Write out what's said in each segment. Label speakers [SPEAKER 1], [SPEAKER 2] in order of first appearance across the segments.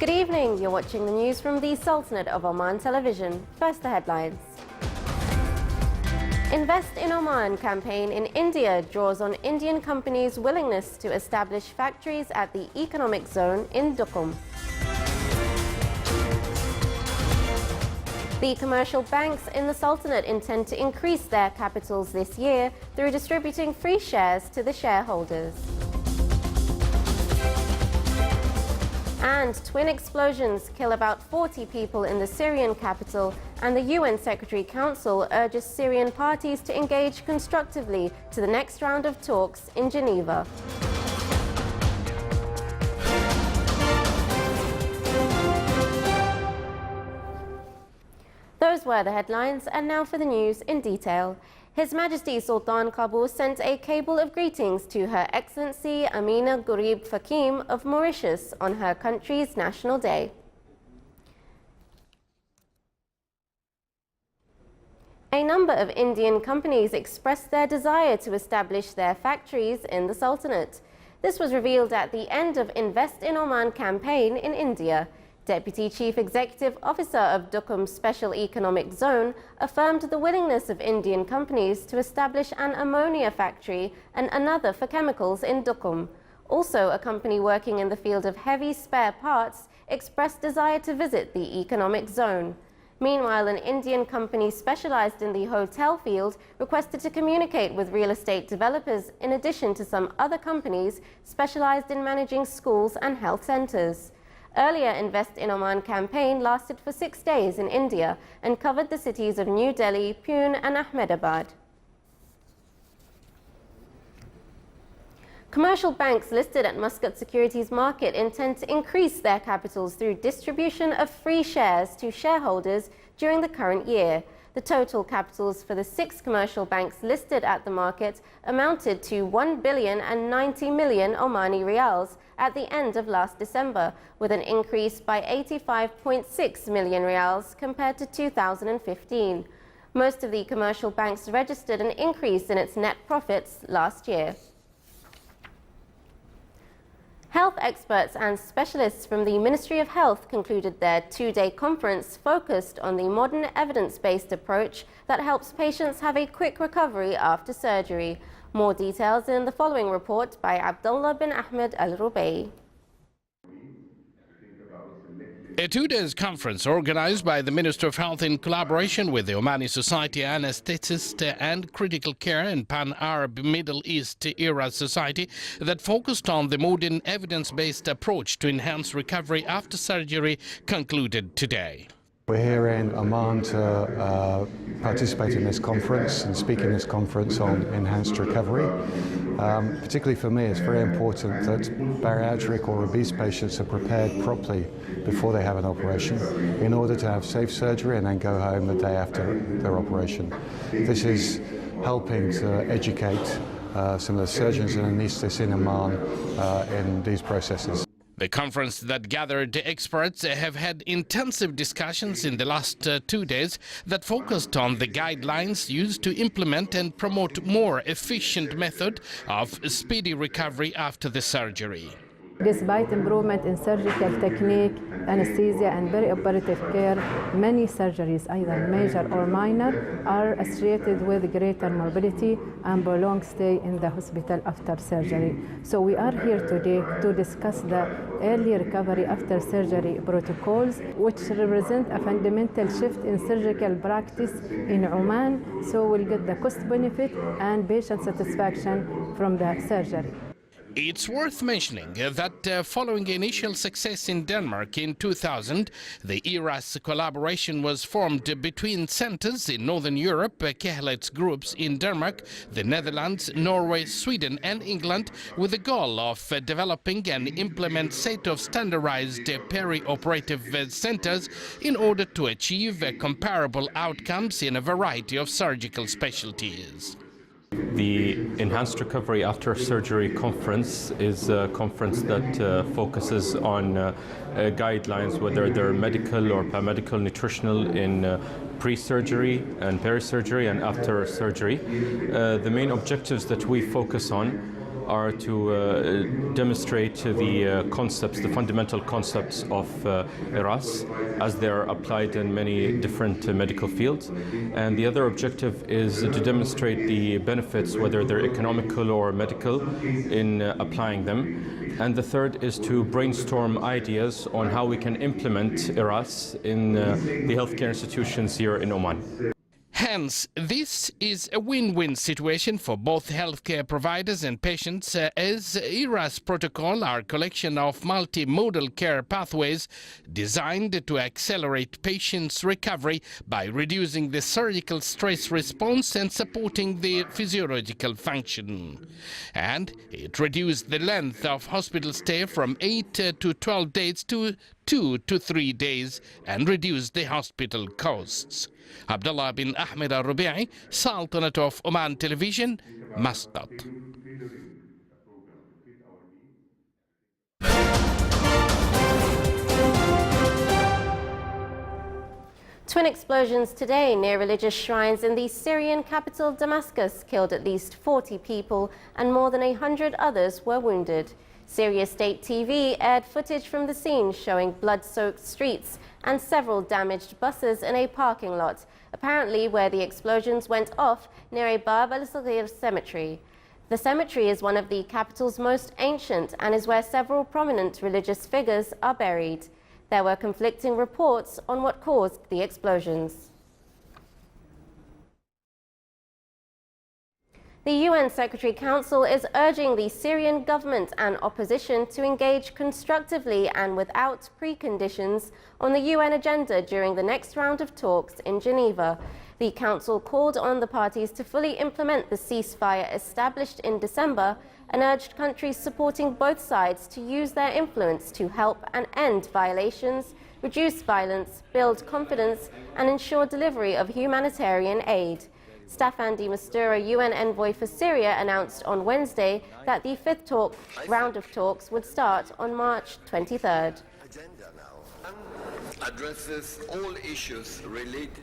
[SPEAKER 1] Good evening, you're watching the news from the Sultanate of Oman television. First the headlines. Invest in Oman campaign in India draws on Indian companies' willingness to establish factories at the economic zone in Duqm. The commercial banks in the Sultanate intend to increase their capitals this year through distributing free shares to the shareholders. And twin explosions kill about 40 people in the Syrian capital, and the UN Secretary Council urges Syrian parties to engage constructively to the next round of talks in Geneva. Those were the headlines, and now for the news in detail. His Majesty Sultan Qaboos sent a cable of greetings to Her Excellency Amina Gurib Fakim of Mauritius on her country's National Day. A number of Indian companies expressed their desire to establish their factories in the Sultanate. This was revealed at the end of Invest in Oman campaign in India. Deputy Chief Executive Officer of Duqm Special Economic Zone affirmed the willingness of Indian companies to establish an ammonia factory and another for chemicals in Duqm. Also, a company working in the field of heavy spare parts expressed desire to visit the economic zone. Meanwhile, an Indian company specialized in the hotel field requested to communicate with real estate developers in addition to some other companies specialized in managing schools and health centers. Earlier, Invest in Oman campaign lasted for 6 days in India and covered the cities of New Delhi, Pune and Ahmedabad. Commercial banks listed at Muscat Securities Market intend to increase their capitals through distribution of free shares to shareholders during the current year. The total capitals for the 6 commercial banks listed at the market amounted to 1,090 million Omani riyals at the end of last December, with an increase by 85.6 million riyals compared to 2015. Most of the commercial banks registered an increase in its net profits last year. Health experts and specialists from the Ministry of Health concluded their 2-day conference focused on the modern evidence-based approach that helps patients have a quick recovery after surgery. More details in the following report by Abdullah bin Ahmed Al-Rubai.
[SPEAKER 2] A 2-day conference organized by the Minister of Health in collaboration with the Omani Society Anesthetist and Critical Care and Pan-Arab Middle East Era Society that focused on the modern evidence-based approach to enhance recovery after surgery concluded today.
[SPEAKER 3] We're here in Oman to participate in this conference and speak in this conference on enhanced recovery. Particularly for me, it's very important that bariatric or obese patients are prepared properly before they have an operation in order to have safe surgery and then go home the day after their operation. This is helping to educate some of the surgeons and anaesthetists in Oman in these processes.
[SPEAKER 2] The conference that gathered experts have had intensive discussions in the last 2 days that focused on the guidelines used to implement and promote more efficient method of speedy recovery after the surgery.
[SPEAKER 4] Despite improvement in surgical technique, anesthesia and perioperative care, many surgeries, either major or minor, are associated with greater morbidity and prolonged stay in the hospital after surgery. So we are here today to discuss the early recovery after surgery protocols, which represent a fundamental shift in surgical practice in Oman, so we'll get the cost benefit and patient satisfaction from the surgery.
[SPEAKER 2] It's worth mentioning that following initial success in Denmark in 2000, the ERAS collaboration was formed between centers in Northern Europe, Kehlets groups in Denmark, the Netherlands, Norway, Sweden and England, with the goal of developing and implement set of standardized peri-operative centers in order to achieve comparable outcomes in a variety of surgical specialties.
[SPEAKER 5] The Enhanced Recovery After Surgery Conference is a conference that focuses on guidelines, whether they're medical or paramedical, nutritional, in pre-surgery and peri-surgery and after surgery. The main objectives that we focus on are to demonstrate the concepts, the fundamental concepts of IRAS as they are applied in many different medical fields. And the other objective is to demonstrate the benefits, whether they're economical or medical, in applying them. And the third is to brainstorm ideas on how we can implement IRAS in the healthcare institutions here in Oman.
[SPEAKER 2] Hence, this is a win-win situation for both healthcare providers and patients, as IRAS protocol are a collection of multimodal care pathways designed to accelerate patients' recovery by reducing the surgical stress response and supporting the physiological function. And it reduced the length of hospital stay from 8 to 12 days to 2 to 3 days and reduced the hospital costs. Abdullah bin Ahmed al-Rubi'i, Sultanate of Oman Television, Muscat.
[SPEAKER 1] Twin explosions today near religious shrines in the Syrian capital Damascus killed at least 40 people and more than 100 others were wounded. Syria State TV aired footage from the scene showing blood-soaked streets and several damaged buses in a parking lot, apparently where the explosions went off near a Bab al-Saghir cemetery. The cemetery is one of the capital's most ancient and is where several prominent religious figures are buried. There were conflicting reports on what caused the explosions. The UN Secretary Council is urging the Syrian government and opposition to engage constructively and without preconditions on the UN agenda during the next round of talks in Geneva. The Council called on the parties to fully implement the ceasefire established in December and urged countries supporting both sides to use their influence to help and end violations, reduce violence, build confidence, and ensure delivery of humanitarian aid. Staffan de Mistura, UN envoy for Syria, announced on Wednesday that the fifth round of talks would start on March 23rd.
[SPEAKER 6] Agenda now addresses all issues related.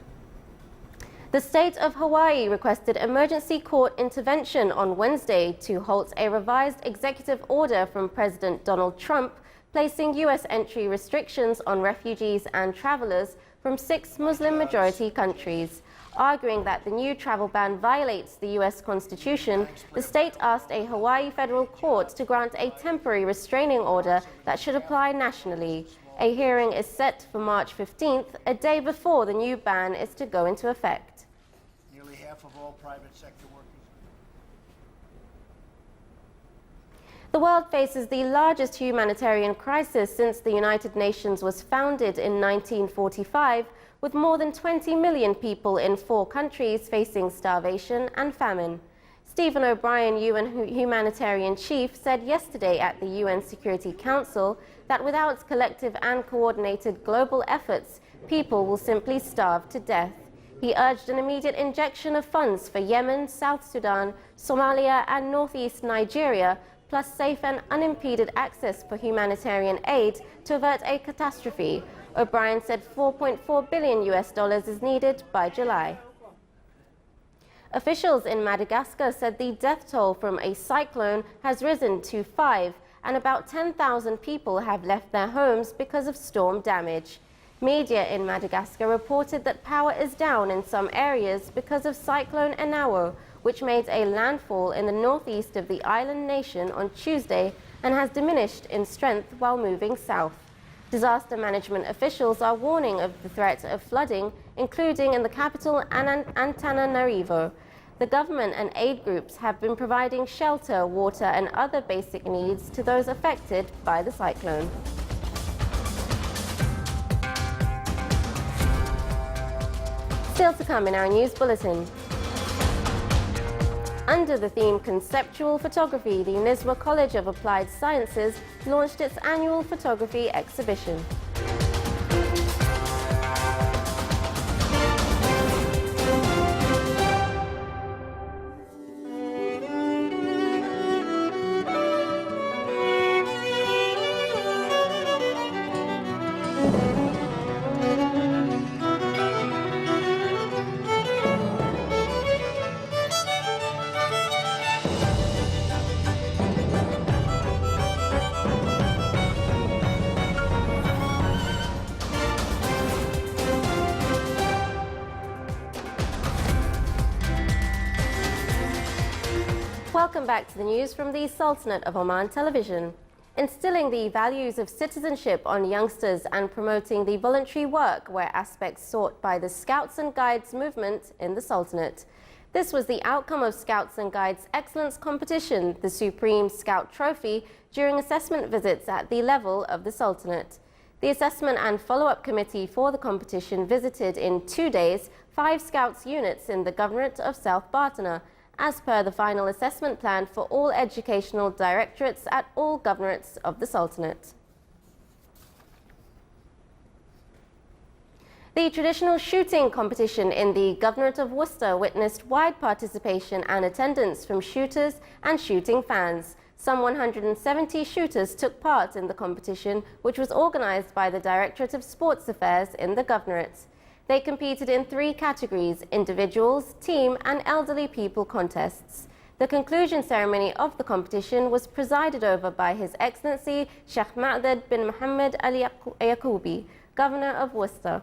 [SPEAKER 1] The state of Hawaii requested emergency court intervention on Wednesday to halt a revised executive order from President Donald Trump placing U.S. entry restrictions on refugees and travelers from 6 Muslim-majority countries. Arguing that the new travel ban violates the U.S. Constitution, the state asked a Hawaii federal court to grant a temporary restraining order that should apply nationally. A hearing is set for March 15th, a day before the new ban is to go into effect.
[SPEAKER 7] Nearly half of all private sector workers.
[SPEAKER 1] The world faces the largest humanitarian crisis since the United Nations was founded in 1945, with more than 20 million people in 4 countries facing starvation and famine. Stephen O'Brien, UN humanitarian chief, said yesterday at the UN Security Council that without collective and coordinated global efforts, people will simply starve to death. He urged an immediate injection of funds for Yemen, South Sudan, Somalia and northeast Nigeria, plus safe and unimpeded access for humanitarian aid to avert a catastrophe. O'Brien said $4.4 billion is needed by July. Officials in Madagascar said the death toll from a cyclone has risen to 5, and about 10,000 people have left their homes because of storm damage. Media in Madagascar reported that power is down in some areas because of Cyclone Enawo, which made a landfall in the northeast of the island nation on Tuesday and has diminished in strength while moving south. Disaster management officials are warning of the threat of flooding, including in the capital Antananarivo. The government and aid groups have been providing shelter, water and other basic needs to those affected by the cyclone. Still to come in our news bulletin. Under the theme Conceptual Photography, the Niswa College of Applied Sciences launched its annual photography exhibition. Welcome back to the news from the Sultanate of Oman Television. Instilling the values of citizenship on youngsters and promoting the voluntary work were aspects sought by the Scouts and Guides movement in the Sultanate. This was the outcome of Scouts and Guides Excellence Competition, the Supreme Scout Trophy, during assessment visits at the level of the Sultanate. The Assessment and Follow-up Committee for the competition visited in 2 days 5 Scouts units in the Governorate of South Bartana, as per the final assessment plan for all educational directorates at all governorates of the Sultanate. The traditional shooting competition in the Governorate of Worcester witnessed wide participation and attendance from shooters and shooting fans. Some 170 shooters took part in the competition, which was organised by the Directorate of Sports Affairs in the Governorate. They competed in 3 categories: individuals, team and elderly people contests. The conclusion ceremony of the competition was presided over by His Excellency Sheikh Ma'dad bin Mohammed Al Yaqoubi, Governor of Worcester.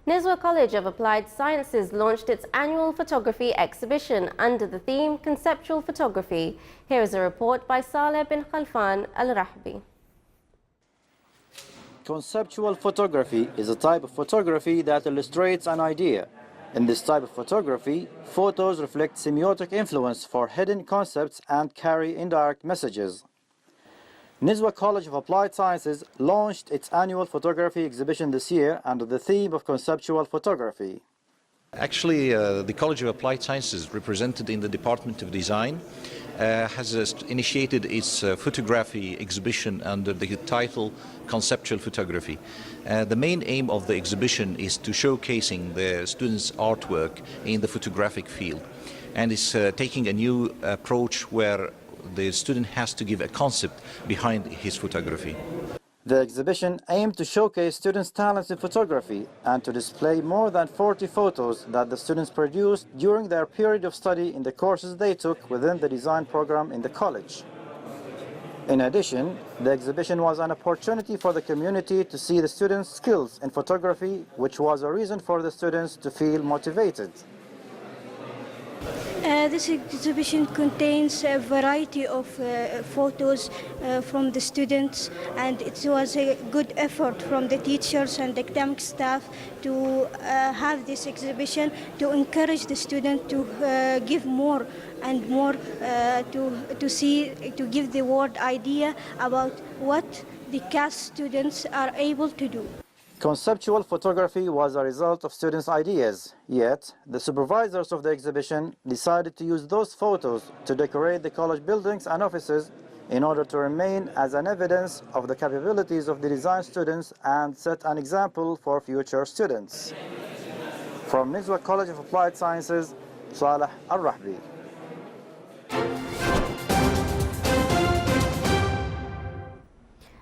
[SPEAKER 1] Nizwa College of Applied Sciences launched its annual photography exhibition under the theme Conceptual Photography. Here is a report by Saleh bin Khalfan Al-Rahbi.
[SPEAKER 8] Conceptual photography is a type of photography that illustrates an idea. In this type of photography, photos reflect semiotic influence for hidden concepts and carry indirect messages. Nizwa College of Applied Sciences launched its annual photography exhibition this year under the theme of conceptual photography.
[SPEAKER 9] Actually, the College of Applied Sciences, represented in the Department of Design, has initiated its photography exhibition under the title Conceptual Photography. The main aim of the exhibition is to showcasing the students' artwork in the photographic field, and is taking a new approach where the student has to give a concept behind his photography.
[SPEAKER 8] The exhibition aimed to showcase students' talents in photography and to display more than 40 photos that the students produced during their period of study in the courses they took within the design program in the college. In addition, the exhibition was an opportunity for the community to see the students' skills in photography, which was a reason for the students to feel motivated.
[SPEAKER 10] This exhibition contains a variety of photos from the students, and it was a good effort from the teachers and academic staff to have this exhibition to encourage the student to give more and more to give the world idea about what the CAS students are able to do.
[SPEAKER 8] Conceptual photography was a result of students' ideas, yet the supervisors of the exhibition decided to use those photos to decorate the college buildings and offices in order to remain as an evidence of the capabilities of the design students and set an example for future students. From Nizwa College of Applied Sciences, Saleh Al-Rahbi.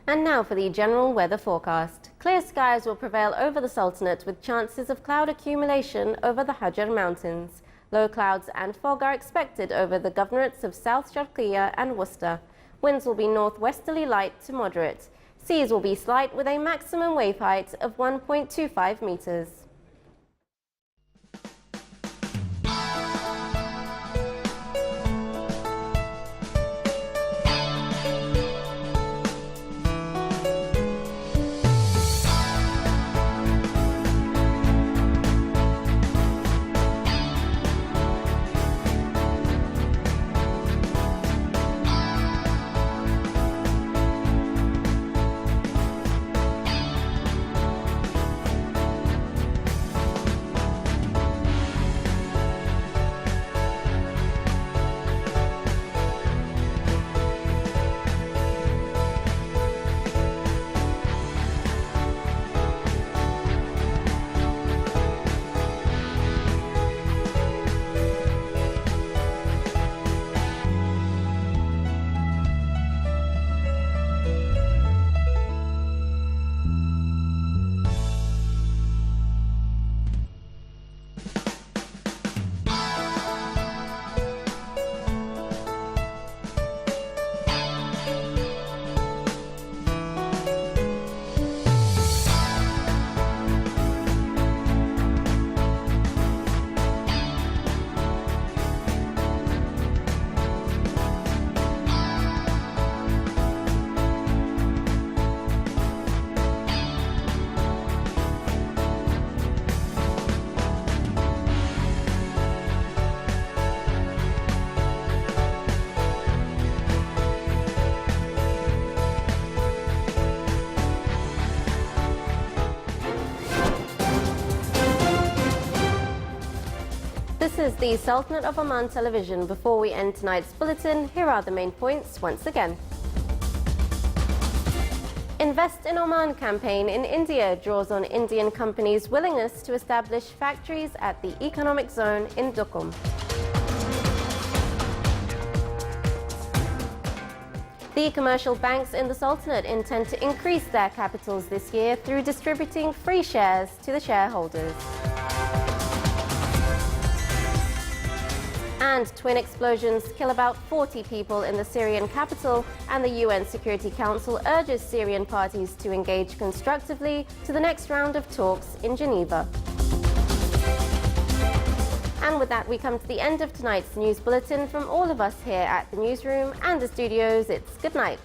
[SPEAKER 1] And now for the general weather forecast. Clear skies will prevail over the Sultanate with chances of cloud accumulation over the Hajar Mountains. Low clouds and fog are expected over the governorates of South Sharqiya and Worcester. Winds will be northwesterly light to moderate. Seas will be slight with a maximum wave height of 1.25 meters. is the Sultanate of Oman television. Before we end tonight's bulletin, here are the main points once again. Invest in Oman campaign in India draws on Indian companies' willingness to establish factories at the economic zone in Duqm. The commercial banks in the Sultanate intend to increase their capitals this year through distributing free shares to the shareholders. And twin explosions kill about 40 people in the Syrian capital, and the UN Security Council urges Syrian parties to engage constructively to the next round of talks in Geneva. And with that, we come to the end of tonight's news bulletin. From all of us here at the newsroom and the studios, it's good night.